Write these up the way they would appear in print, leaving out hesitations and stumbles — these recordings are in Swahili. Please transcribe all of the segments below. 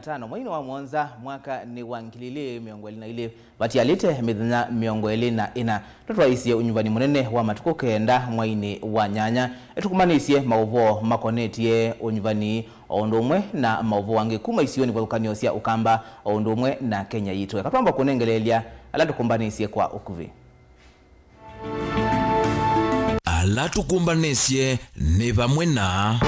Tano mwini wa mwanza mwaka ni wangilile miongweli na ile bati alite midhina miongweli na ina tutwa isiye unyumbani munene wa matuku kenda mwini wa nyanya etukumani isiye Mauvoo makonetie unyumbani ondumwe na Mauvoo wange kuma isiyo ni walukaniosia ukamba ondumwe na Kenya yitu katwamba kunengelelia alatukumbani isiye kwa ukuvi alatukumbanesie ne bamwe na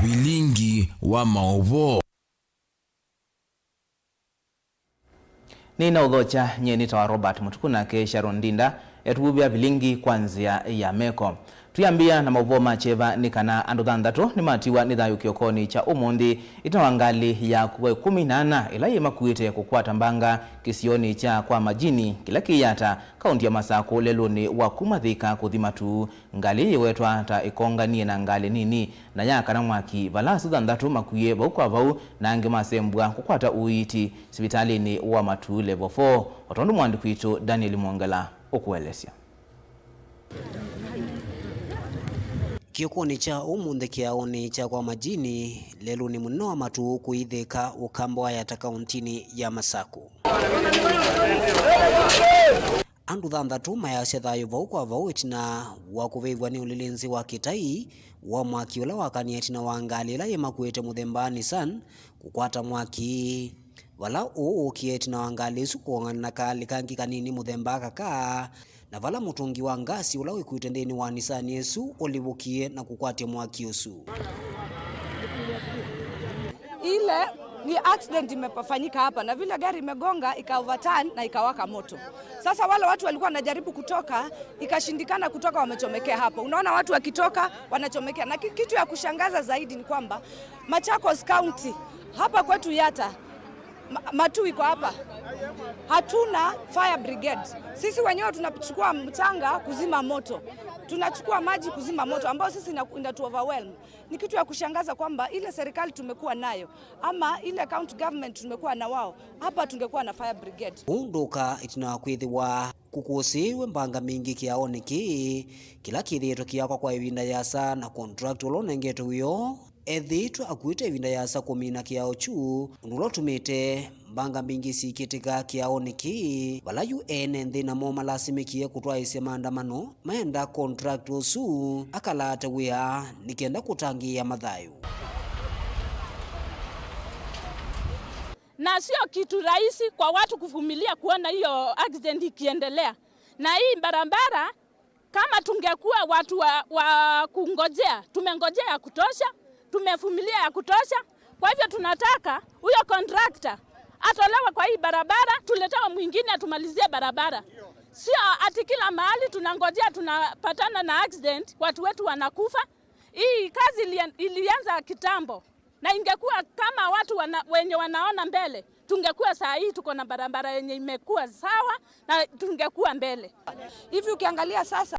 Vilingi wa Mauvoo. Nina udhocha nyenita wa Robert MUTUKU na ke Sharon Dinda etububia Vilingi kwanzia ya meko. Tuyambia na Mauvoo macheva nikana anduthandatu ni matiwa nithayu kiokoni cha umundi itawangali ya kuwe 18 ila yema kuite kukwata mbanga kisioni cha kwa majini kila kiyata kaunti ya Masako leluni wa kumathika kuthimatu ngali yewetwa ta ikonganie na ngali nini na yaka na mwaki balasi thandatu makuye bauko vau na ange masembwa kukwata uiti sibitalini wa Matu level 4 otondu mwandi kwitu Daniel Mwangala okuelesya kiokoni cha umundi kiaoni cha kwa majini lelo ni muno wa Matu kuitheka ukambo ya takauntini ya Masako andu thandatu mayasya thayo vau kwa vau itina wakuvivwa ni ulilinzi wa kitai wa mwaki ula wakania itina wangali ila yemakuete muthembani san kukwata mwaki wala uokie na wangali isu kuongana na kali kangi kanini muthemba kaka na vala mutungi wa ngasi ula wikuite ndeni wa nisani yesu olivukie na kukwatia mwaki usu. Ile ni accident imefanyika hapa na vile gari imegonga ika-overturn na ikawaka moto. Sasa wale watu walikuwa wanajaribu kutoka ikashindikana kutoka, wamechomekea hapo. Unaona watu wakitoka wanachomekea, na kitu ya kushangaza zaidi ni kwamba Machakos County hapa kwetu Yata Matu iko hapa, hatuna fire brigade. Sisi wenyewe tunachukua mchanga kuzima moto, tunachukua maji kuzima moto, ambao sisi inatu overwhelm. Ni kitu ya kushangaza kwamba ile serikali tumekuwa nayo ama ile county government tumekuwa na wao, hapa tungekuwa na fire brigade. Unduka itina kwithiwa kukusiwe mbanga mingi kiaoni kila kithieto kiakwa kwa ivinda yasa na contract ulonengeto huyo ethitwa akuite ivinda yasa kumina kiao chu nulo tumite mbanga mingi sikitika kiaoni wala UN nthi na mo malasimikie kutwaisya maandamano maenda contract usu akalata wia nikienda kutangia mathayu. Na sio kitu rahisi kwa watu kuvumilia kuona hiyo accident ikiendelea. Na hii barabara kama tungekuwa watu wa kungojea, tumengojea ya kutosha, tumevumilia ya kutosha. Kwa hivyo tunataka huyo contractor atolewe kwa hii barabara, tuletewe mwingine atumalizie barabara. Sio ati kila mahali tunangojea tunapatana na accident, watu wetu wanakufa. Hii kazi ilianza kitambo. Na ingekuwa kama watu wenye wanaona mbele, tungekuwa saa hii tuko na barabara yenye imekuwa sawa na tungekuwa mbele. Hivi ukiangalia sasa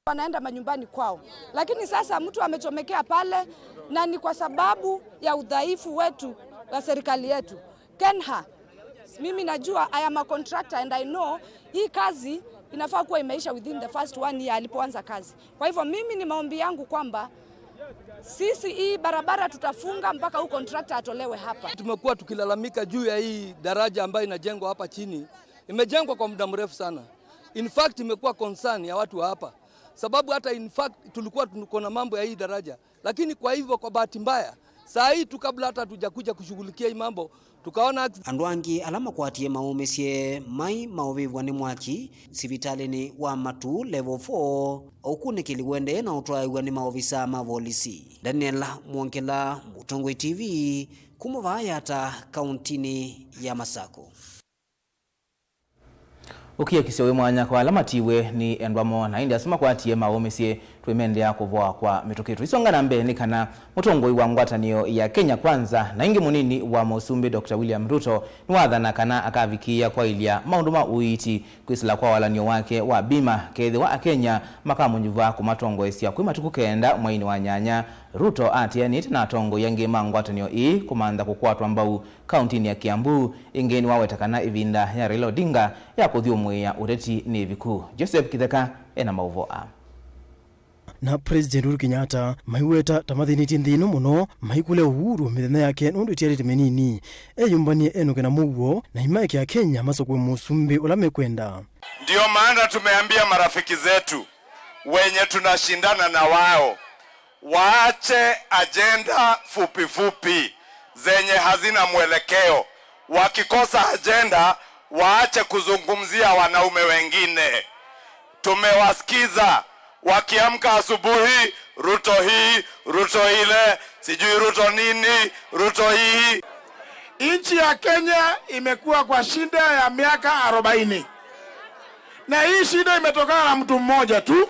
wanaenda manyumbani kwao, lakini sasa mtu amechomekea pale, na ni kwa sababu ya udhaifu wetu wa serikali yetu. Kenha, mimi najua I am a contractor and I know hii kazi inafaa kuwa imeisha within the first 1 year alipoanza kazi. Kwa hivyo mimi ni maombi yangu kwamba sisi hii barabara tutafunga mpaka huyu contractor atolewe hapa. Tumekuwa tukilalamika juu ya hii daraja ambayo inajengwa hapa chini. Imejengwa kwa muda mrefu sana. In fact imekuwa concern ya watu hapa. Sababu hata in fact tulikuwa tuko na mambo ya hii daraja. Lakini kwa hivyo kwa bahati mbaya Saa hii tu kabla hata tujakuja kushughulikia hii mambo tukaona andu angi alama kwatie maumesie mai mauvivwa ni mwaki sivitali wa matu level 4 aukunikili wende na utwaiwa ni maofisa mavolisi. Daniel Mwongela, Mutongwe TV, kumuvayata kauntini ya Masako. Ukiyekisya we mwanya kwa alamatiwe ni endwamo na indi asoma kwatie maomesie twemendea kuvoa kwa mitukitu. Isonga na mbe ni kana mutongoi wa ngwatanio ya Kenya Kwanza na ingi munini wa Musumbi Dr. William Ruto niwathana kana akavikia kwa ilia maunduma uiti kwisila kwa walanio wake wa bima kethi wa Kenya makamunyiva kumatongoesya kwi matuku kenda mwaini wa nyanya. Ruto atianite na tongo yangi ngwatanio ii kumantha kukwatwa mbau kauntini ya Kiambu ingeni wawetakana ivinda ya Raila Odinga ya kuthiumwia uteti ni viku. Joseph Kitheka ena Mauvoo. Na President Uhuru Kenyatta maiweta tamathiniti nthino muno maikule uhuru mithenya yake nundu itiarite menini eyumbanie enuke na Mauvoo na imaike ya Kenya masokwe Musumbi ula mekwenda. Ndio maana tumeambia marafiki zetu wenye tunashindana na wao waache agenda fupi fupi zenye hazina mwelekeo. Wakikosa agenda waache kuzungumzia wanaume wengine. Tumewasikiza wakiamka asubuhi, Ruto hii, Ruto ile, sijui Ruto nini, Ruto hii. Nchi ya Kenya imekuwa kwa shida ya miaka 40. Na hii shida imetokana na mtu mmoja tu.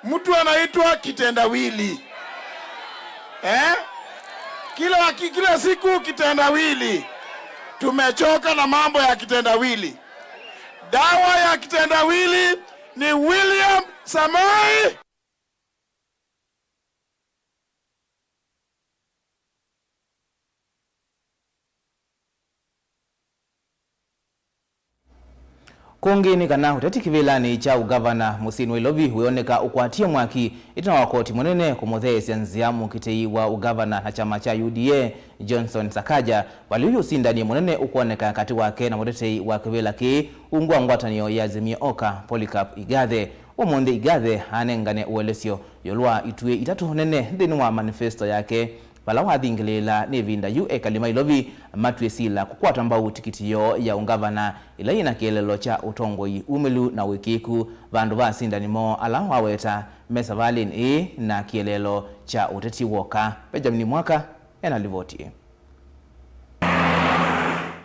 Mtu anaitwa kitendawili. Kila siku kitendawili. Tumechoka na mambo ya kitendawili. Dawa ya kitendawili ni William Samoei. Kongi ni kana uteti kivilani cha ugavana Musini wa Ilovi huoneka ukwatie mwaki itana wakoti munene kumuthesya nziamu kitei wa ugavana na chama cha UDA Johnson Sakaja waliyo sindani munene ukuoneka kati wake na mutetei wa kivila ki ungwa ngwatanio ya Azimio Oka Polycarp Igathe. Omonde Igathe anengane uelesyo yolwa itue itatu nene thini wa manifesto yake wala wathingilila ni vinda yu ekalima Ilovi matwe sila kukwata mbau tikitiyo ya ungavana ila ina kielelo cha utongoi umelu na wikiku vandu va sindanimo ala waweta Mesa Valin na kielelo cha uteti woka. Benjamin Mwaka ena livoti.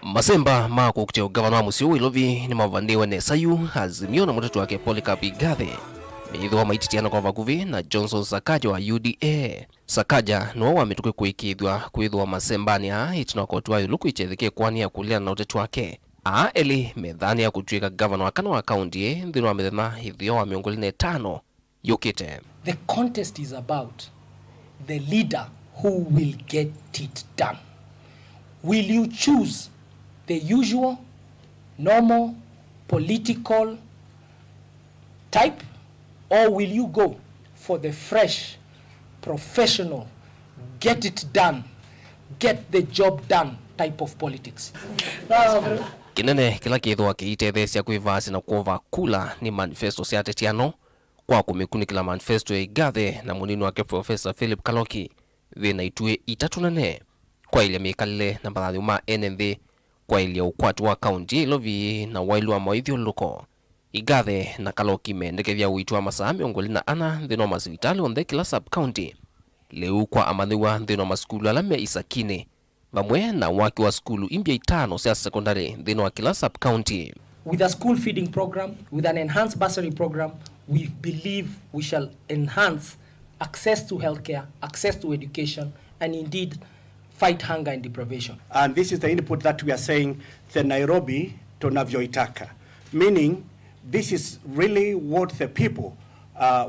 Masemba mako kutia ugavana wa Musio Ilovi ni mavandiwe ne sayu Azimio na mutetu wake Polycarp Igathe meithwa maititiana kwa vakuvi na Johnson Sakaja wa UDA. Sakaja no wamituke kuithwa masembani itina kwa tuwa yuluku ichethike kwani ya kulia na utetu wake eli medhani ya kutuika gavana wakana wa kaunti ndino wa mithema hithio wa miongoli 5 yukite. The contest is about the leader who will get it done. Will you choose the usual, normal, political type, or will you go for the fresh, professional, get it done, get the job done type of politics? Kinene kila kithwa kiitethesya kwivasi na kuova kula ni manifesto cia tetiano kwa kumikunikila manifesto ya Igathe na munini wake Professor Philip Kaloki vina itue itatu nene kwa ile mikalile na baadhi ma NNV kwa ile ukwatu wa kaunti Ilovi na wailu wa maithio luko. Igathe na Kaloki mendekethia uitwa masaa miongoli na ana thino masivitali onthe kila sub-county. Leu kwa amadhiwa thino maskulu alame Isakine vamwe na waki wa skulu imbia 5 cia secondary thino wa kila sub-county. With a school feeding program, with an enhanced bursary program, we believe we shall enhance access to healthcare, access to education, and indeed fight hunger and deprivation. And this is the input that we are saying the Nairobi tunavyoitaka. Meaning, this is really what the people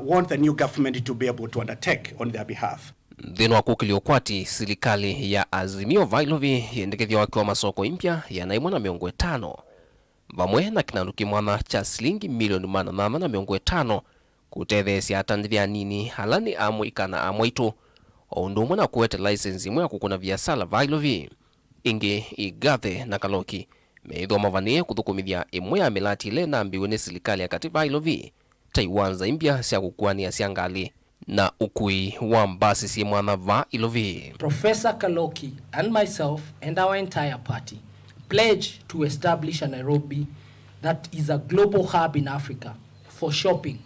want the new government to be able to undertake on their behalf. Thino wakukilio kwati silikali ya Azimio Vailovi yendekethia waki wa masoko impya ya naimwa na miongo 5. Vamwe na kinanuki mwana cha shilingi milioni 805 kutethesya atandithia nini halani amwe ikana amwe itu ondumwe na kuwete license imwe ya kukuna biasala Vailovi. Ingi Igathe na Kaloki meithwa mavanie kuthukumithia imwe ya milati ile na mbiwe ni silikali ya kati Vailovi taiwanza impya cia kukuania cia ngali na ukui wa mbasi si mwana va ilovi. Professor Kaloki and myself and our entire party pledge to establish a Nairobi that is a global hub in Africa for shopping,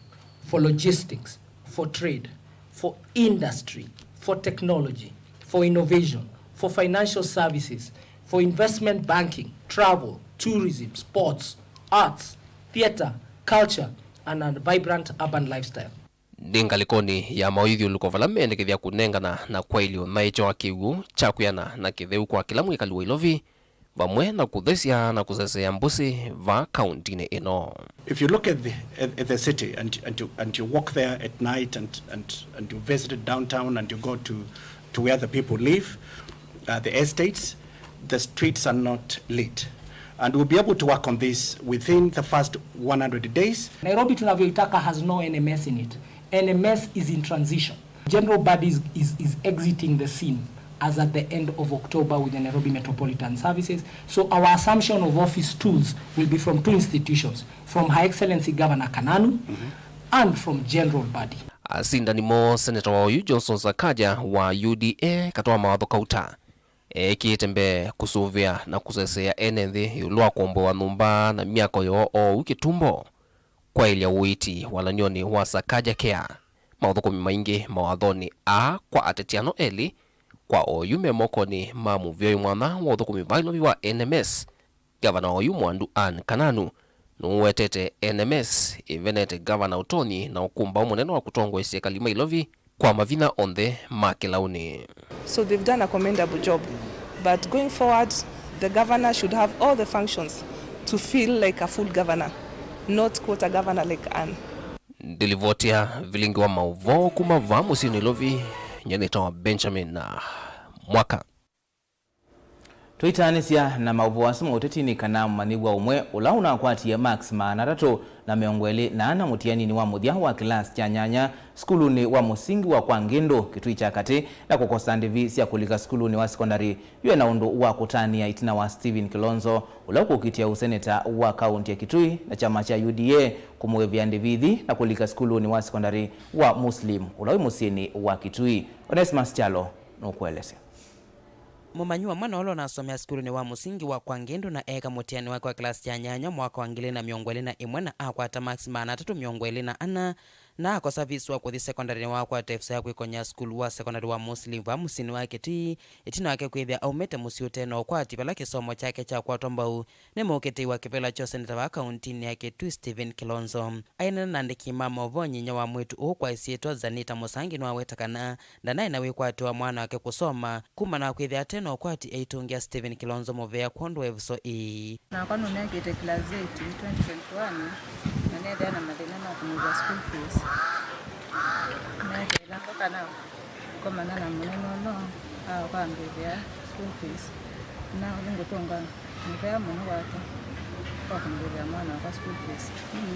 for logistics, for trade, for industry, for technology, for innovation, for financial services, for investment banking, travel, tourism, sports, arts, theater, culture, and a vibrant urban lifestyle. Dingalikoni ya mawidhi lukovala mendekithia kunengana na kwa ilio maicho wa kiwu chakuyana na kitheu kwa kila mwikaliwa ilovi vamwe na kuthesia na kusesea mbusi va kauntine ino. If you look at the city and you walk there at night and you visit downtown and you go to where the people live, the estates, the streets are not lit. And we'll be able to work on this within the first 100 days. Nairobi tunavyoitaka has no NMS in it. NMS is in transition. General body is exiting the scene as at the end of October with the Nairobi Metropolitan Services. So our assumption of office tools will be from two institutions, from Her Excellency Governor Kananu and from general body. Asindani mo Senator wa Uyu Johnson Sakaja wa UDA katoa mawadho kauta. Kitembe kusuvia na kusesea enenthi yulua kombo wa numba na miako yo o ukitumbo kwa ilia uiti walanyoni wa Sakaja kea. Mawadho kumi maingi mawadhoni a kwa atetiano eli kwa oyu memoko ni mamu vyo mwana wadho kumi vailovi wa NMS. Gavana oyu mwandu Ann Kananu nuwetete NMS ivenete gavana utoni na ukumba umuneno wa kutongo isi kalima ilovi kwa mavina onde makilauni. So they've done a commendable job. But going forward, the governor should have all the functions to feel like a full governor, not quota governor like Ann. Dilivotia Vilingi wa Mauvoo kumava musini ilovi nyanita wa Benjamin na mwaka. Tuitanisia na Mauvoo asuma utetini kana manigwa umwe ulauna kwati ya Max Manarato na meongweli na ana mutiani ni wa mudia wa kilasi cha nyanya skulu ni wa musingi wa kwa ngendo kitui cha kati na kukosa ndivi siya kulika skulu ni wa sekondari yue na undu wa kutani ya itina wa Steven Kilonzo ulauku ukitia useneta wa kaunti ya Kitui na chama cha UDA kumuwevia ndivithi na kulika skulu ni wa sekondari wa Muslim ulawi musini wa Kitui. Onesmus Chalo nukuelese. Mumanyua mwana olo na somea skulu ni wa musingi wa kwa ngendo na eka mutiani wake wa klasi cha nyanya mwaka wa ngile na miongwele na imwe na akwata Max Manarato miongwele na ana na ako service wa kuthi secondary wa kwa tefsa ya kuikonya skulu wa secondary wa Muslim wa musini wa Kitui itina wake kuithia aumete musiute na kwa tipela kisomo chake cha kwa tombau ni mukiti wa kipela cho seneta wa kaunti ya Kitui Steven Kilonzo aina na ndiki Mauvoo nyinya wa mwitu kwa isieto Zanita Musangi na wetakana ndanaye na wikwati wa mwana wake kusoma kuma na kuithia tena kwati eitungia Steven Kilonzo movea kondo evso na kwa nune ngite class 8 2021 na nede na madena na kumuza school fees nede la kana kwa maana na mweneno no au kwa ngivya school fees na ulingo tonga nipea mwana wake kwa kumuvya mwana kwa school fees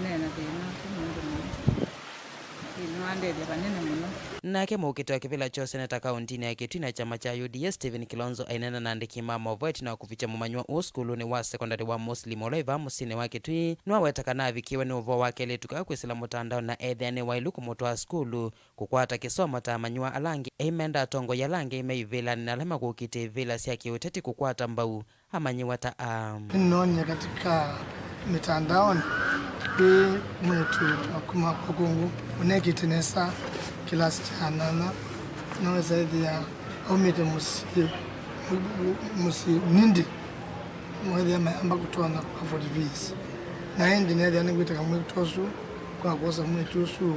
nene na dena kumundu nake mukiti wa kivila cho seneta kaunti ya Kitui na chama cha UDA Steven Kilonzo ainena na ndiki Mauvoo na kuficha mumanywa u skulu ni wa secondary wa Muslim oleva musini wa Kitui nwa wetakana vikiwe ni uvo wake letuka kwisila mutandao na edhane wailuku mutu wa skulu kukwata kisomo ta manywa alangi eimenda tongo ya langi imeivila ni nalema kukiti vila siya kiuteti kukwata mbau amanyiwa ta Ninonya katika mitandaoni mwetu wakuma kukungu unekitenesa kilasi cha nana na zaidi ya omite musi nindi mwezi ya mayamba kutuana kwa 40 visi na hindi nedi ya nikuita kama mwetu kwa kosa mwetu su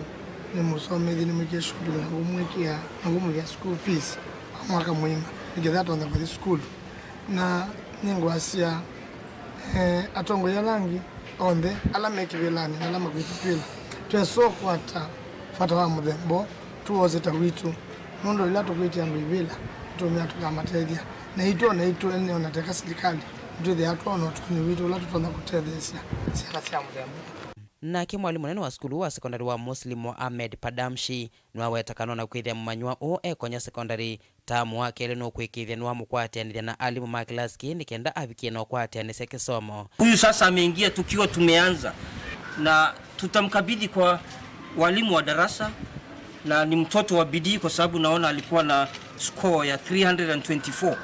ni musomedi ni mweke shubili na kumwekia na kumwekia school fees kwa mwaka muima nikidhato wanda kwa school na ningu asia atongo ya langi onde ala meki vilani ala makwitipila tweso kwata fata wa mudembo tuoze tawitu nondo ila tukwiti ya mbivila tumia tukamatedia na ito ene onateka serikali ndio atu ono tuni witu la tutona kutethesia siala sia mudembo na kimwalimu munene wa skulu wa secondary wa Muslim wa Ahmed Padamshi nwa wetakano na kwithia mumanywa o ekonya secondary tamu wake no kwikithia nwa mukwatianithia na alimu ma class kindi kenda avikie no kwatianise kisomo. Huyu sasa ameingia tukiwa tumeanza na tutamkabidhi kwa walimu wa darasa na ni mtoto wa bidii kwa sababu naona alikuwa na score ya 324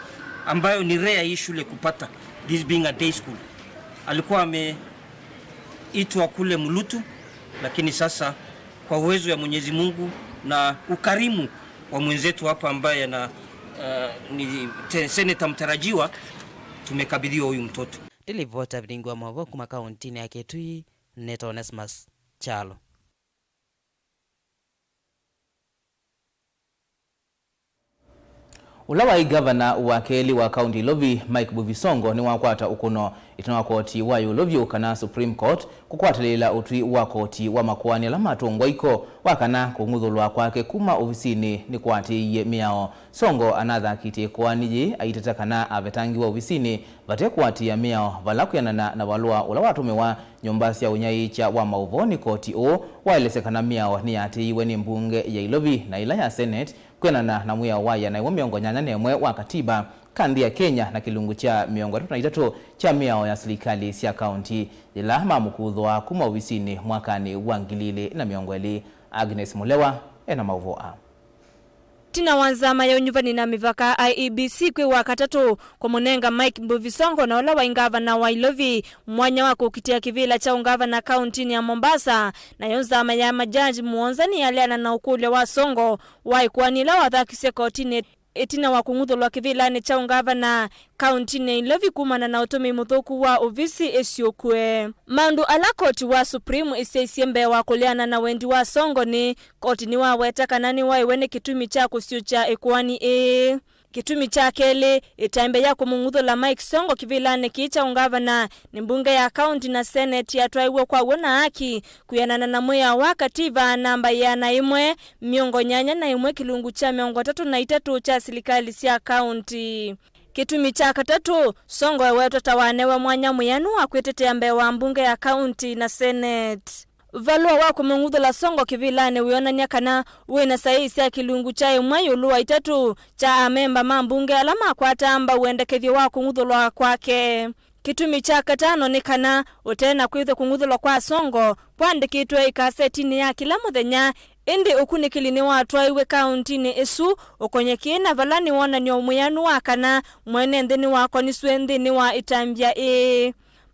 ambayo ni rare hii shule kupata, this being a day school. Alikuwa ameitwa kule Mulutu, lakini sasa kwa uwezo ya Mwenyezi Mungu na ukarimu wa mwenzetu hapa ambaye ni seneta mtarajiwa, tumekabidhiwa huyu mtoto. Tilivota Vilingi wa Mauvoo kuma kauntini ya Kitui, Neto Onesmus Chalo. Ulawai gavana wa keli wa kaunti Ilovi Mike Buvisongo ni wakwata ukuno itinawa koti wa Ilovi kana Supreme Court kukwatalila utwi wa koti wa makuani la matungwa iko wakana kunguthulwa kwake kuma ofisini ni kwati miao. Songo anatha kiti kwani aitata kana avetangi wa ofisini vate kwati ya miao valakuyanana na walua ulawatumiwa nyombasi ya unyai cha wa Mauvoo ni koti o waelesekana miao ni ati iwe ni mbunge ya Ilovi na ila ya Senate kwenana na muya waya na miongo nyanya nemwe wa katiba kandi ya Kenya na kilungu cha miongo 33 cha miao ya serikali sia kaunti ila mamukuthwa kuma ofisini mwakani wa 2020. Agnes Mulewa ena Mauvoo. Tina wanzama ya unyuvani na mivaka IEBC kwe wakatatu kwa munenga Mike Buvisongo na ola wa ingavana wa Ilovi mwanya wako kitia kivila cha ungavana kauntini ya Mombasa na yonzama ya majaji muonzani aliana na ukule wa Songo wa ikuanila wa dhakise kotini etina wakungudhulwa kivila ni cha ungavana kauntini Ilovi kumana na utumi muthuku wa ofisi esiokwe. Mandu ala koti wa Supreme isesiembe wa kuliana na wendi wa Songo ni koti ni wa weta kanani wa iwene kitumi cha kusio cha ekuani kitumi cha kele itaimbe ya kumungudhula Mike Songo kivila ni kicha ungavana ni mbunge ya kaunti na senate ya tuaiwe kwa wana haki kuyanana na muya wa katiba namba ya naimwe miongo nyanya na imwe kilungu cha miongo 33 cha serikali sia kaunti. Kitumi cha katatu Songo wetu tawanewe mwanya muyanu wa kuitetea mbewa mbunge ya kaunti na senate. Valua wako mungudhula Songo kivilane uyona nyakana uwena saisi ya kilungu cha imwayo luwa itatu cha amemba mambunge alama kwa tamba uendekethi wako ngudhulwa kwake. Kitumi cha katano ni kana utena kuitho kungudhulwa kwa Songo kwandikitwe ikasetini ya kila muthenya indi ukunikilini watwa iwe kauntini esu ukonyekina valani wona ni omuyanu wakana mwene ndini wako niswe ndini wa itambia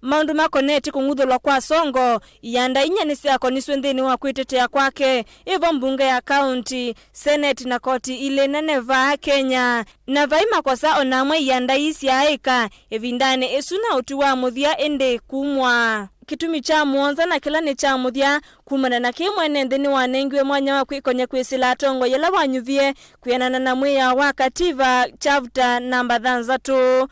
maundu makoneti kungudhulwa kwa Songo yanda inyanisi yako niswe ndini wa kuitetea kwake ivo mbunge ya kaunti senate na koti ile naneva Kenya na vaima kwa sao namwe yanda isi ya haika evindane esu na utuwa muthia ende kumwa. Kitumi cha muonza na kila ni cha muthia kumana na kimwene ndini wanengiwe mwanya wa kuikonye kwisila tongo yela wanyuvie kuyanana na muya wa katiba chapter namba 3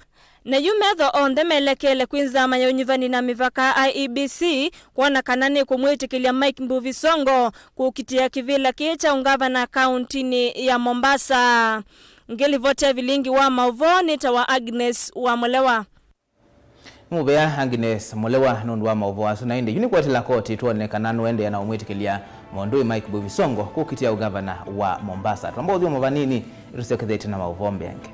na yumetho onde melekele kwinzama ya unyuvani na mivaka IEBC kuona kanani kumwitikilia Mike Buvisongo kukitia kivila kicha ungavana kauntini ya Mombasa. Ngelivote Vilingi wa Mauvoo nitawa Agnes wa Mulewa. Mubea Agnes Mulewa nundu wa Mauvoo asuna inde yuni kwatila koti tuonekana nuende ya na umwitikilia mwondui Mike Buvisongo kukitia ugavana wa Mombasa. Tuambao dhiyo movanini iruseketheti na Mauvoo mbeange.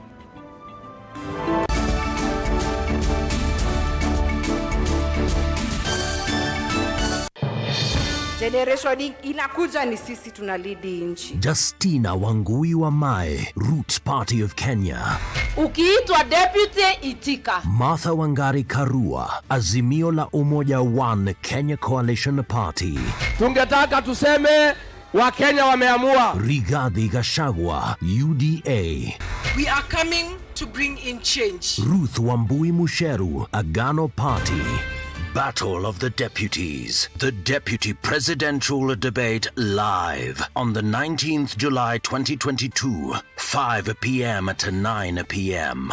Generation inakuja ni sisi tunalidi nchi. Justina Wangui wa Mae, Roots Party of Kenya. Ukiitwa deputy itika. Martha Wangari Karua, Azimio la Umoja One Kenya Coalition Party. Tungetaka tuseme Wakenya wameamua. Rigathi Gachagua, UDA. We are coming to bring in change. Ruth Wambui Musheru, Agano Party. Battle of the Deputies. The Deputy Presidential Debate live on the 19th July 2022, 5 p.m. to 9 p.m.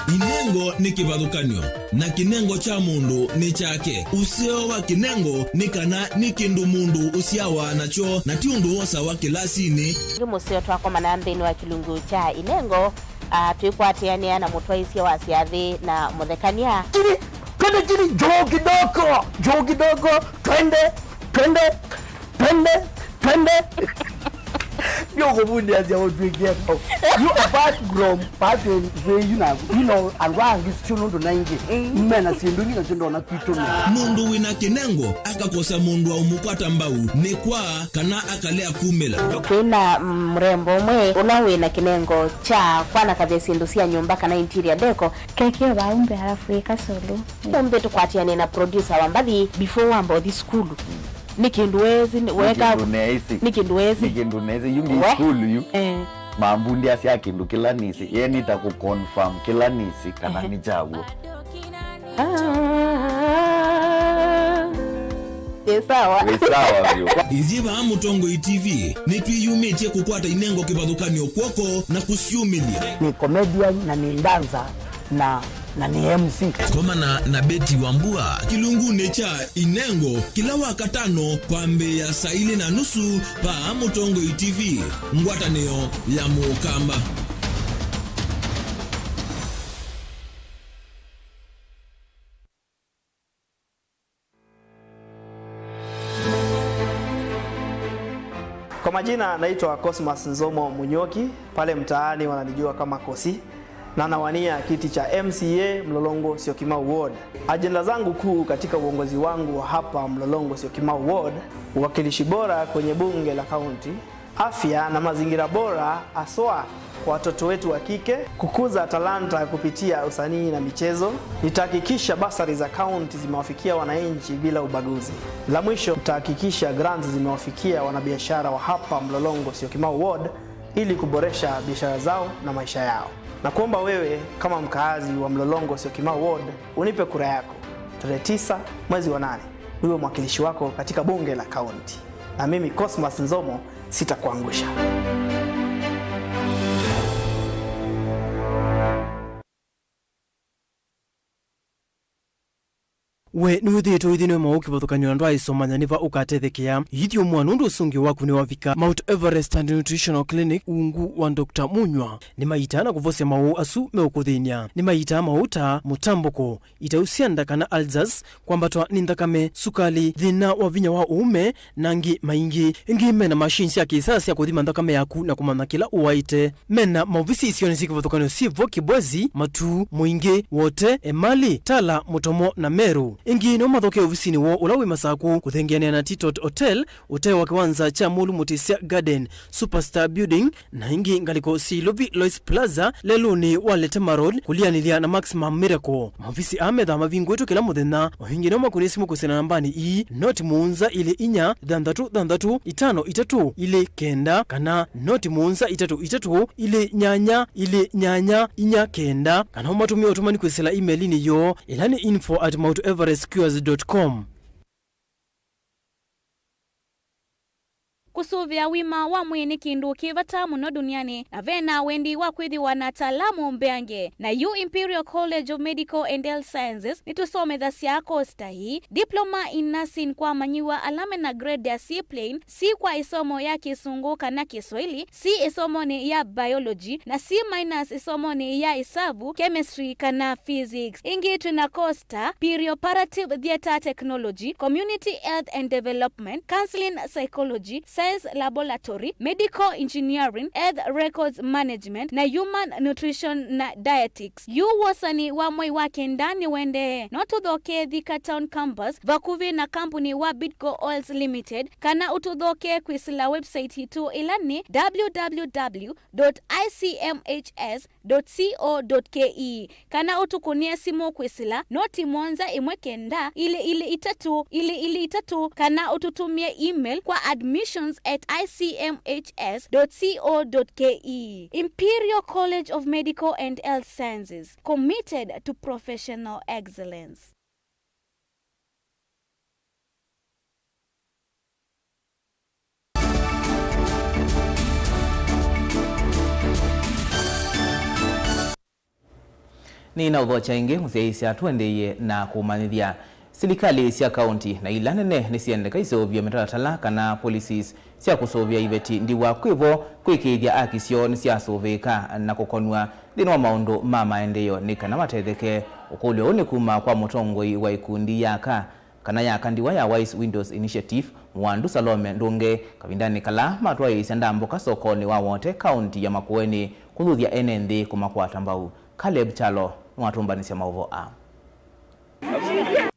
Inengo ni kivadukanyo na kinengo cha mundu ni chake. Usio wa kinengo ni kana ni kindu mundu usiawa nacho na tiundu wosa wa kilasini. Musio twako manandhini wa kilungu cha inengo tuikwatiania na mutwaisia wa siathi na muthekania. Twende joo kidogo, twende. Yo go bundi as you drink get. You apart from part you know alwang is chuno ndo nangi. Mena sindungi na chindo na kitu. Mundu WINAKE nengo akakosa mundu wa umupata mbau nekwa kana akalea kumela. Kuna mrembo mwe una WINAKE nengo cha kwana kabisa ndusia nyumba kana interior deco kekeo baumbe halafu ekasolo. Umbe tukwatiane na producer wambali before wambo the school. Nikinduwezi weka nikinduwezi yungi school yu mambundi asia kindu kila nisi yeye nitakuconfirm kila nisi kana ni jago sawa vyo iziba mutongo TV nitwiyumetie kukwata inengo kibadukanio kwoko na kusiumilia ni comedian na ni dancer na ni MC koma na Beti Wambua kilungune cha inengo kila wakatano kwa Mbeya saa 4:30 pa Mutongo TV ngwataneo ya Mukamba. Kwa majina naitwa Cosmas Nzomo Munyoki, pale mtaani wananijua kama Kosi, na nawania kiti cha MCA Mlolongo Syokimau Ward. Ajenda zangu kuu katika uongozi wangu wa hapa Mlolongo Syokimau Ward, uwakilishi bora kwenye bunge la kaunti, afya na mazingira bora aswa kwa watoto wetu wa kike, kukuza talanta kupitia usanii na michezo. Nitahakikisha basari za kaunti zimewafikia wananchi bila ubaguzi. La mwisho, nitahakikisha grants zimewafikia wanabiashara wa hapa Mlolongo Syokimau Ward ili kuboresha biashara zao na maisha yao. Na kuomba wewe kama mkaazi wa Mlolongo Syokimau Ward unipe kura yako tarehe 9 mwezi wa 8 niwe mwakilishi wako katika bunge la kaunti. Na mimi Cosmas Nzomo sitakuangusha. We nuthito ithino mauki bathukanyo ndo aisomanya niva ukatethekia yithio mwana ndo sungi waku ni wavika Mount Everest and Nutritional Clinic ungu wa Dr. Munywa ni maitana kuvosia mau asu meukuthinia ni maita mauta mutamboko itausianda kana alzas kwambatwa ni ndakame sukali thina wa vinya wa uume nangi maingi ingi mena machines ya kisasa ya kuthima ndakame yaku na kumana kila uwaite mena mauvisi isioni siki bathukanyo sivo kibwezi matu muingi wote emali tala mutomo na meru ingi no mathoke ofisini wo ulawe masaku kuthengiania na Titot Hotel uteo wa kiwanza cha Mulu Mutisia Garden Superstar Building na ingi ngaliko si Lobby Lois Plaza leluni wa Letema Road kulianilia na Maximum Miracle mavisi amedha mavingu wetu kila muthenya wahingi no makunisimu kusena nambani i noti muunza ile inya dandatu itano itatu ile kenda kana noti muunza itatu ile nyanya inya kenda kana umatumia utumani kwesela email ni yo ilani info@mouteverestcures.com. Kusuvia wima wa mwini kindu kivata muno duniani na vena wendi wa kwithiwa na talamu mbeange na U Imperial College of Medical and Health Sciences nitusome thasi yako stahi diploma in nursing kwa manyiwa alame na grade ya C plain, C kwa isomo ya Kisungu kana Kiswahili, C isomo ni ya biology na C minus isomo ni ya isabu, chemistry kana physics. Ingi tuna costa perioperative theater technology, community health and development, counseling psychology, science laboratory, medical engineering, health records management na human nutrition na dietetics. Yu wasani wa mwai wake ndani wende notudhoke Thika Town Campus vakuvi na kampuni wa Bidco Oils Limited kana utudhoke kwisila website hitu ilani www.icmhs.co.ke kana utukunia simu kwisila noti monza imwekenda ile itatu kana ututumia email kwa admissions@icmhs.co.ke. Imperial College of Medical and Health Sciences, committed to professional excellence. Ni na udhocha ingi musiaisia tuendeye na kumanithia serikali cia kaunti na ilanene nisiendeka isovia mitaratala kana policies cia kusovia iveti ndiwa kwivo kwikithia akisio nisiasoveka na kukonwa thina wa maundu ma maendeleo ni kana matetheke ukulio ni kuma kwa mutongoi wa ikundi yaka kana yaka ndiwa ya Wise Windows Initiative Mwandu Salome Ndunge kavindani kala matwa isenda mboka sokoni wa wote kaunti ya Makueni kuthuthia enenthi kumakwata mbau. Caleb Chalo nwatumbanisya Mauvoo a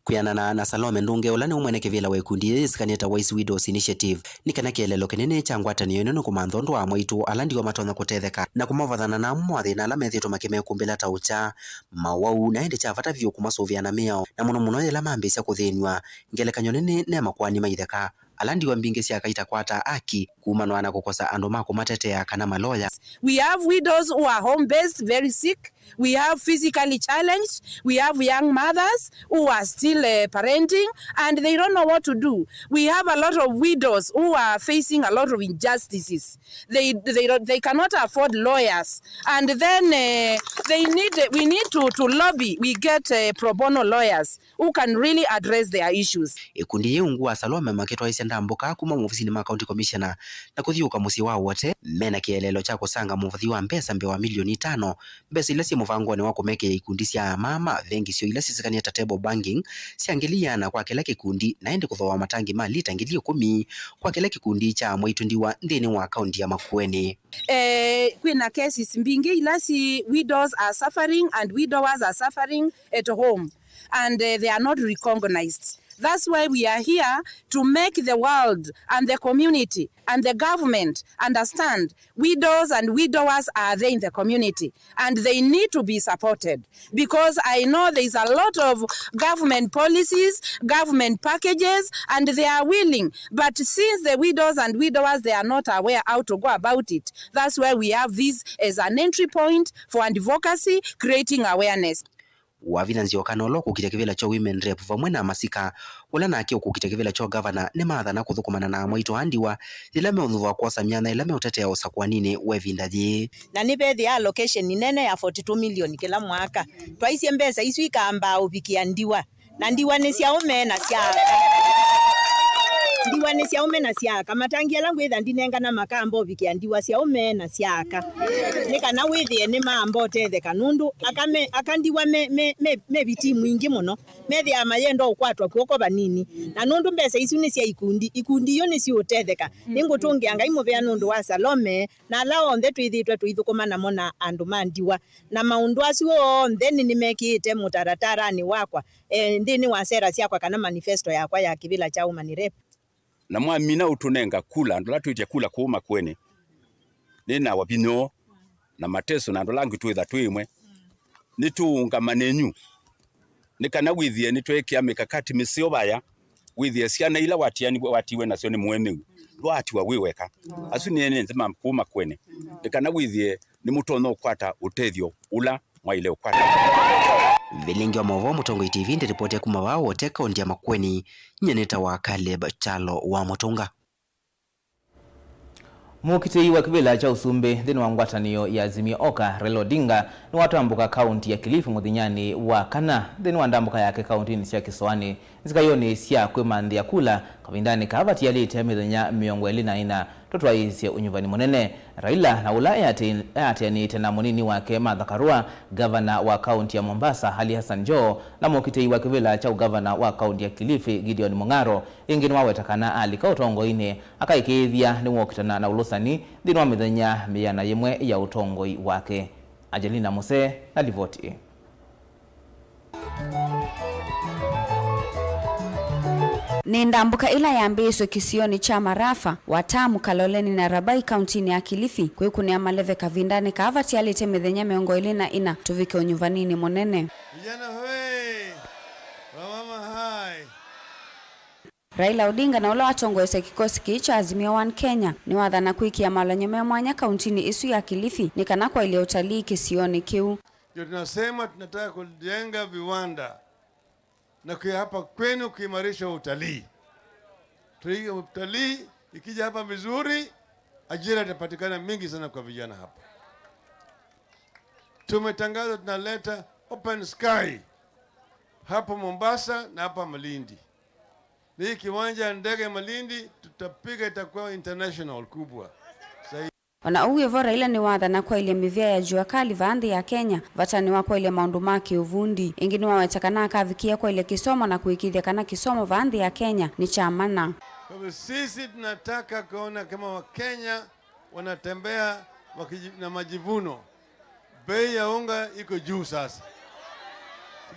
Kuyanana na Salome Ndunge ulani umwene kivila wekundi isikaneta Wise Widows Initiative nikana kielelo kinene cha ngwatanio ino kumanthondo wa mwaitu alandi wa matona kutetheka na kumavathana na mwathi na alamethitwo makimekumbila taucha Mauvoo na ende cha vata vyo kumasuvia na meo na muno yela mambisya kuthinwa ngelekanyo nene ne makwani maitheka alandi wa mbinge cia kaita kwata aki kumanwa na kukosa andu mako matetea kana maloya. We have widows who are home based, very sick. We have physically challenged. We have young mothers who are still parenting and they don't know what to do. We have a lot of widows who are facing a lot of injustices. They cannot afford lawyers, and then we need to lobby. We get pro bono lawyers who can really address their issues. Ikundi yeungua Salome maketwa isenda mboka kuma ofisini ma county commissioner na kuthiuka musi wa wote mena kielelo cha kusanga muvathi wa mpesa mbewa milioni 5 mbesa ile si muvangwa ni wako meke ikundi cia mama vengi sio ile sisikania table banking siangelia na kwa kila kikundi naende kuthoa matangi mali tangilio 10 kwa kila kikundi cha mwaitu ndiwa ndeni wa kaunti ya Makueni. Kwina cases mbingi ilasi widows are suffering and widowers are suffering at home and they are not recognized. That's why we are here to make the world and the community and the government understand widows and widowers are there in the community and they need to be supported, because I know there is a lot of government policies, government packages, and they are willing, but since the widows and widowers, they are not aware how to go about it. That's why we have this as an entry point for advocacy, creating awareness. Wavinanzio kanolo kukita kivila cho women rep vamwe na masika wala na akio kukita kivila cho governor ne matha na kuthukumana na mwaitu andiwa ilame unthuwa kwa samyana ilame utetea usakwa nini wevindaji na nibethi allocation nene ya 42 million kila mwaka twaisye mbesa isu ikamba ubikia ndiwa na ndiwa ni cia umena cia ndiwa ni cia umena ciaka matangia langu itha ndinenga na makamba ubikia ndiwa cia umena ciaka nikana withie ni mambo tetheka nundu akandiwa me biti mwingi muno methi amayendo ukwatwa kuoko banini na nundu mbesa isu ni cia ikundi yo ni cia utetheka ningutungia ngai muvea nundu wa Salome na lao onthe twithitwe twithukumana mona andu mandiwa na maundu acio then nimekite mutaratarani wakwa ndini wa sera ciakwa kana manifesto yakwa ya kivila cha women rep na mwamina utunenga kula ndola tuite kula kuuma kwene nina wabino na mateso na ndola ngi twitha twimwe nitunga manenyu nikana withie nitwekia mikakati misio baya withie ciana ila watiwe nacio ni mwene lwati wa wiweka asu nene nzima kuuma kwene nikana withie ni mutono ukwata utethio ula mwaile ukwata. Vilingi wa Mauvoo Mutongo TV ndi ripoti ya kumawao wote kaunti ya Makueni nyeneta wa Caleb Chalo wa Mutonga. Mukitei wa kibila cha usumbe thini wa ngwatanio ya Azimio Oka Raila Odinga ni watambuka kaunti ya Kilifi muthinyani wa kana thini wa ndambuka yake kaunti ni cia Kiswani zikayoni cia kwimanthi ya kula kavindani kavati yalite mithenya 24 totwaisye unyuvani munene. Raila na ula ati tena munini wake Martha Karua, gavana wa kaunti ya Mombasa Ali Hassan Joho na mukitei wa kibila cha gavana wa kaunti ya Kilifi Gideon Mung'aro ingini wawetakana alika utongo-ini akaikithia ni mwokitana na ulusani thini wa mithenya 100 ya utongoi wake. Angelina Muse na livoti. Ni ndambuka ila yambiswe kisioni cha Marafa, Watamu, Kaloleni na Rabai kauntini ya Kilifi kwikunia maleve kavindani kavati alite mithenya 24 tuvike unyuvanini munene. Vijana hoi, wamama hai. Raila Odinga na ula watongoese kikosi kicha Azimio One Kenya ni wathana kuikia malonyome mwanya kauntini isu ya Kilifi ni kana kwa ile utalii kisioni kiu. Ndio tunasema tunataka kujenga viwanda na kwa hapa kwenu kuimarisha utalii. Utalii ikija hapa vizuri, ajira itapatikana mingi sana kwa vijana hapa. Tumetangaza tunaleta open sky hapa Mombasa na hapa Malindi. Ni kiwanja ndege Malindi tutapiga itakuwa international kubwa. Ona uwe vo Raila ni wathana kwa ile mivia ya jua kali vaandhi ya Kenya vatani wa kwa ile maundu maki uvundi ingini wawetakana akavikia kwa ile kisomo na kuikithia kana kisomo vaandhi ya Kenya ni chamana. Kwa hivyo sisi tunataka kuona kama Wakenya wanatembea na majivuno. Bei ya unga iko juu sasa.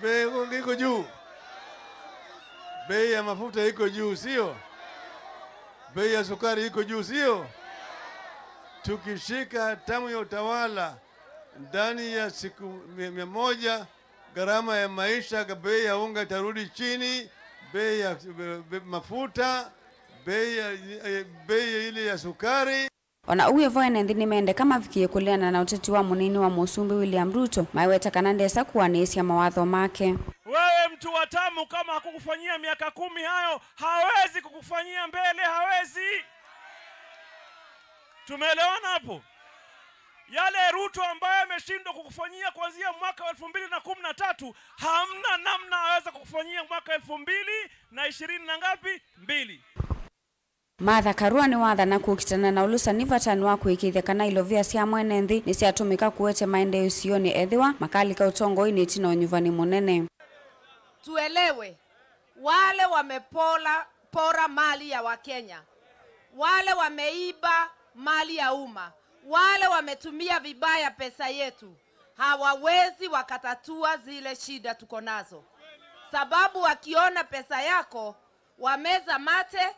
Bei ya unga iko juu. Bei ya mafuta iko juu, sio? Bei ya sukari iko juu, sio? Tukishika hatamu ya utawala ndani ya siku 100, gharama ya maisha, bei ya unga itarudi chini, bei ya mafuta, bei ile ya sukari. Ona uye voene nthini mende kama vikie kuliana na uteti wa munini wa Musumbi William Ruto maiweta kanandesa kuwanesia mawatho make. Wewe mtu wa tamu, kama hakukufanyia miaka 10 hayo, hawezi kukufanyia mbele, hawezi. Tumeelewana hapo? Yale Ruto ambaye ameshindwa kukufanyia kuanzia mwaka 2013, hamna namna aweza kukufanyia mwaka 2020 na ngapi? 2. Martha Karua ni watha na kukitana na ulusa nivatani wa kuikithia kana ilovia sia mwene nthi ni siatumika kuwete maendeleo sioni ethiwa makalika utongo ini tino nyuvani munene. Tuelewe, wale wamepora mali ya Wakenya, wale wameiba mali ya umma, wale wametumia vibaya pesa yetu, hawawezi wakatatua zile shida tuko nazo. Sababu wakiona pesa yako, wameza mate,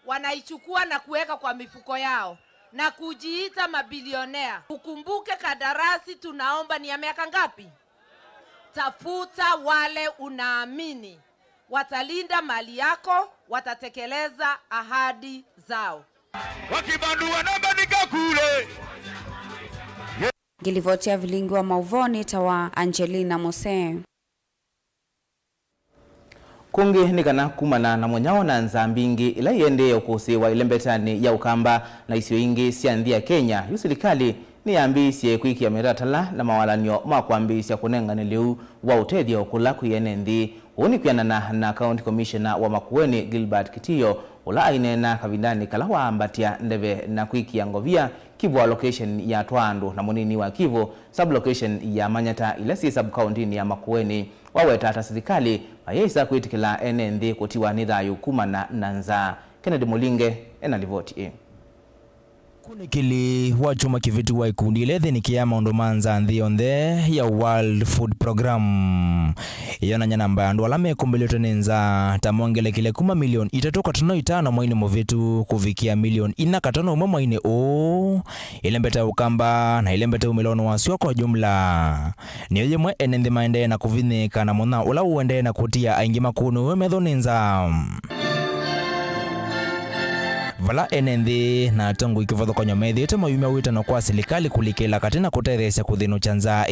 wanaichukua na kuweka kwa mifuko yao na kujiita mabilionea. Ukumbuke kadarasi tunaomba ni ya miaka ngapi? Tafuta wale unaamini watalinda mali yako, watatekeleza ahadi zao. Wakibandua namba nikakule. Gilivotia Vilingi wa Mauvoo ni tawa Angelina Mose. Kungi nikana kumana na mwenyao na nzambingi ila yende ya ukusiwa ilembetani ya ukamba na isio ingi siandhi ya Kenya. Yusilikali ni ambisi kuiki ya miratala na mawalanyo makuambisi ya kunenga niliu wa utedhi ya ukula kuyenendi. Huni kuyanana na County Commissioner wa Makueni Gilbert Kitiyo ula ainena kavindani kalawa ambatia ndeve na kuiki ya ngovia Kivu wa location ya Twandu na munini wa Kivu sub-location ya Manyata ilasi sub-county ya Makueni waweta hata serikali mayesa kuitikila enendi kutiwa nidhayu kumana nanza. Kennedy Mulinge enalivoti. Kunikili wachuma kivitu wa ikundi lethe ni kia maundu manza nthionde ya World Food Program. Iyona nyana mbaya ndu alame kumbeliote nenza tamongele kile kuma milioni itatoka tano itano mwaini movitu kuvikia milioni ina katano umo mwaini ilembeta ukamba na ilembeta umilono wasio kwa jumla. Niyoje mwe enende maende na kuvinika na muna ula uende na kutia aingi makunu wemedho nenza. Vala enendi na tongu ikivatho kwa nyomethi ite mayumia wita na kwa silikali kulikela katina kutethesia kuthinu chanza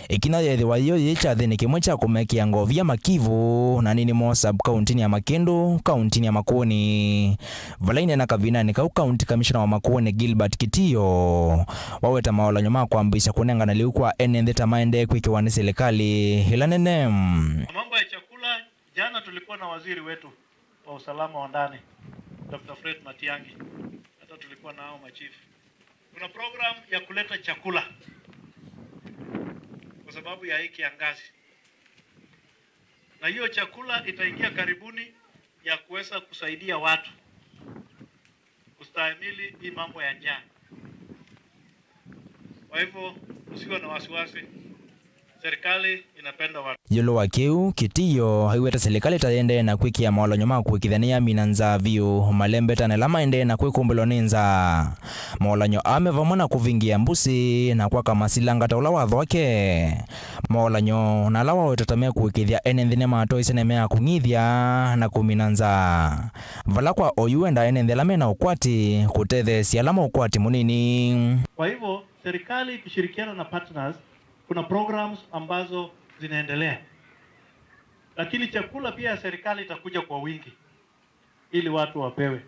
ikina yethi wa iyo yecha thini kimwe cha kumekia ngovia Makivu na nini mo sub-county ya Makindu, county ya Makueni. Vala ine na kavinani kau county commissioner wa Makueni Gilbert Kitiyo waweta maola nyuma kuambisha kunenga na liukwa enendi tamaende kuikiwani silikali hila nene. Mambo ya chakula, jana tulikuwa na waziri wetu wa usalama wa ndani Dr. Fred Matiangi, hata tulikuwa nao machifu. Kuna program ya kuleta chakula kwa sababu ya hiki kiangazi, na hiyo chakula itaingia karibuni ya kuweza kusaidia watu kustahimili hii mambo ya njaa. Kwa hivyo usiwe na wasiwasi, serikali inapenda watu. Yolo wakeu Kitiyo haiweta serikali taende na kuikia maolo nyoma kuikithania minanza view malembeta na lama ende na kuikumbelo ninza maolanyo amevamona kuvingia mbusi na kwa kama silanga taula watho wake maolanyo na lawa wetatamea kuikithia enendhine mato isenemea kungithia na kuminanza vala kwa oyuenda enendhe lame na ukwati kutethe sialama ukwati munini. Kwa hivyo serikali ikishirikiana na partners kuna programs ambazo zinaendelea, lakini chakula pia serikali itakuja kwa wingi ili watu wapewe,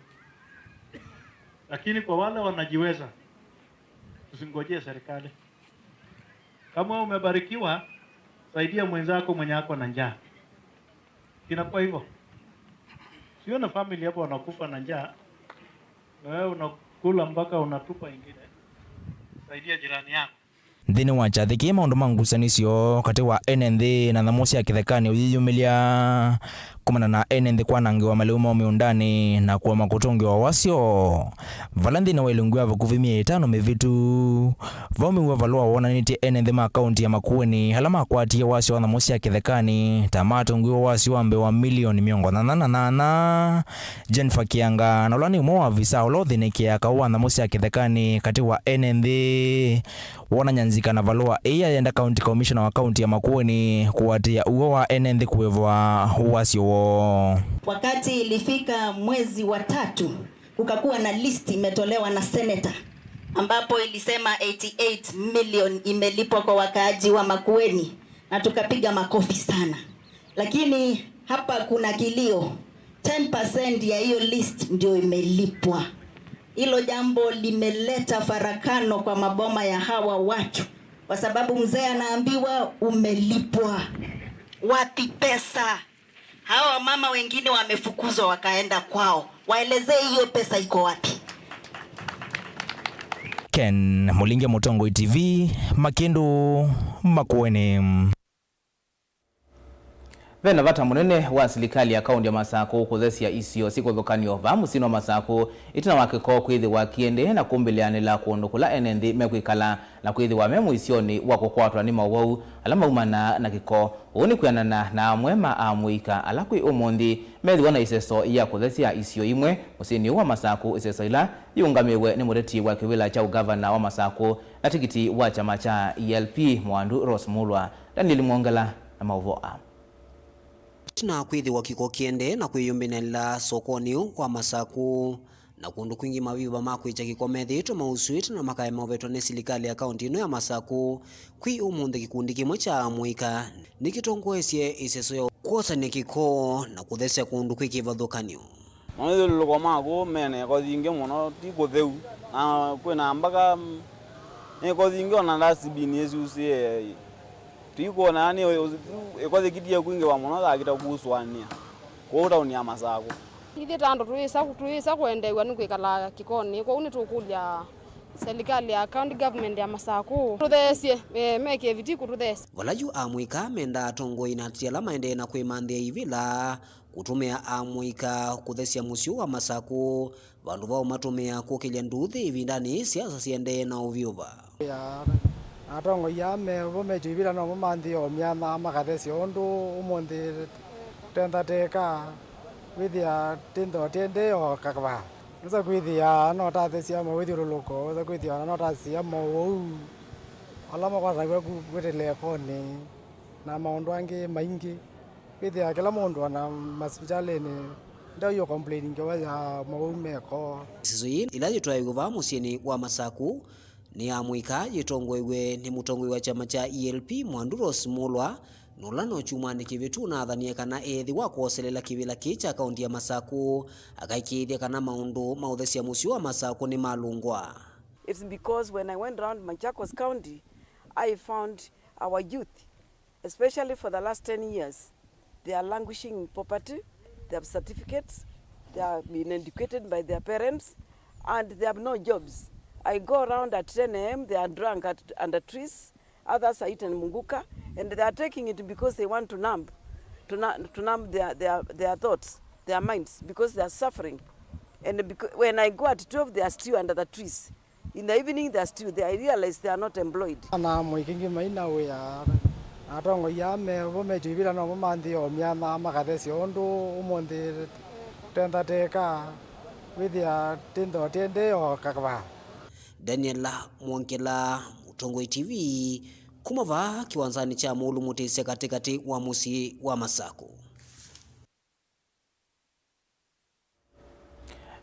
lakini kwa wale wanajiweza usingojee serikali. Kama umebarikiwa, saidia mwenzako mwenye ako na njaa. Inakuwa hivyo, sio na family hapo wanakufa na njaa na wewe unakula mpaka unatupa ingine. Saidia jirani yako. Thini wachathiki maundu mangusanisio kati wa enenthi na thamusi ya kithekani uyiyumilia kumana na enende kwanangiwa maliuma miundani na kuwa makutongi wa wasio valandi na wailungua vakuvimia 5 mevitu vaumiwa valua wonaniti enende ma akaunti ya Makueni halama kwatia wasio na mosi ya kithekani tamato nguwa wasio ambe wa milioni 188 Jennifer Kianga na ulani mwa visa ulodhiniki ya kawa na mosi ya kithekani kati wa enende wona nyanzika na valua iya yenda county commissioner wa county ya Makueni kuwatia uo wa enende kuwevwa wasio wo. Wakati ilifika mwezi wa 3 kukakuwa na listi imetolewa na senator ambapo ilisema 88 million imelipwa kwa wakaaji wa Makueni na tukapiga makofi sana. Lakini hapa kuna kilio, 10% ya hiyo list ndio imelipwa. Hilo jambo limeleta farakano kwa maboma ya hawa watu kwa sababu mzee anaambiwa umelipwa. Wapi pesa? Hawa mama wengine wamefukuzwa wakaenda kwao. Waelezee hiyo pesa iko wapi? Ken Mulinge, Mutongo TV, Makindu, Makueni. Vena vata munene wa serikali ya kaunti ya Masako kuthesia isio siku thukani ova musino Masako itina wakiko kwithi wa kiende na kumbilianila kuondukula enendi mekwikala na kwithi wa memu isioni wako kwatwa ni Mauvoo alama umana na kiko uni kuyanana na amwema amuika alakwi umundi methi wana iseso ya kuthesia isio imwe musini wa Masako iseso ila yungamiwe ni mureti wa kiwila cha ugavana wa Masako na tikiti wa chama cha ELP Mwandu Rosmulwa Daniel Mwongela na Mauvoo. Na kwithi wa kiko kiende na kwiyumbinela sokoni kwa Masako na kundu kwingi maviva makwicha kikomethiitwe mausuitu na makaya mavetwa ni serikali ya kaunti ino ya Masako kwi umunthe kikundi kimwe cha amwika nikitongoesye iseso ya kuosania kiko na kuthesia kundu kwikivathukanio maithuluko mako mene kothingi muno ti kutheu na kwina mpaka ikothingi ona dasibini esusie tiko nani ekoze kidia kwingi wa muno thakita kuswania kwa tauni ya Masako ithi tando tuisa kuendewa ni kwikala kikoni kwa uni tukulia serikali ya county government ya Masako tuthesie meke viti kututhesie valaju amwika menda atongo inatia la maende na kwimanthia ivila kutumia amwika kuthesia musio wa Masako vandu vao matumia kukilia nduthi ivindani siasa siende na uvyuva atongo ya Mauvoo mejibira no manthi o myama makathesi ondu umundi tendateka withia tindo tende o kakwa nza kwithia no tathesia mo withia ruluko nza kwithia no tathesia Mauvoo alama kwa ragwe ku telefoni na maundu angi maingi withia kila mundu na hospitalini ndio yo complaining kwa ya Mauvoo meko sizo ila yitwa yuva musini wa Masako ni amwika yitongoiwe ni mutongoi wa chama cha ELP Mwandu Rosmulwa nolano chumani kivitu na athania kana ethi wa kuoselela kivila kicha kaunti ya Masako akaikithia kana maundu mauthesia musio wa Masako ni malungwa. It's because when I went around Machakos County I found our youth, especially for the last 10 years, they are languishing in poverty, they have certificates, they have been educated by their parents and they have no jobs. I go around at 10 a.m. They are drunk under trees. Others are eating munguka, and they are taking it because they want to numb their thoughts, their minds, because they are suffering. And when I go at 12, they are still under the trees. In the evening, they are still there. I realize they are not employed. Na mwikingi maina we ya atongo ya Mauvoo mejibira no manthi o myama makathesi ondu umundi tendateka withia tindo tende o kakwa Daniel Mwongela, Mutongo TV, kumava kiwanzani cha Mulu Mutise katikati wa musi wa Masako.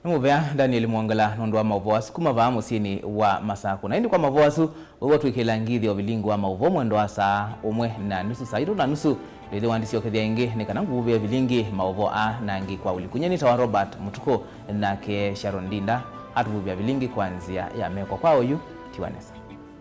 Numuvea Daniel Mwongela nundu wa Mauvoo kumava musini wa Masako na hindi kwa Mauvoo asu wewe tuikilangithi wa Vilingi wa Mauvoo mwendo wa saa 1:30 saa 2:30 lile wandisi okethia ingi nikana nguvu ya Vilingi Mauvoo nangi kwa ulikunyeni tawa Robert Mutuku na ke Sharon Ndinda atuvuvia Vilingi kwanzia ya meko kwao yu tiwanesa.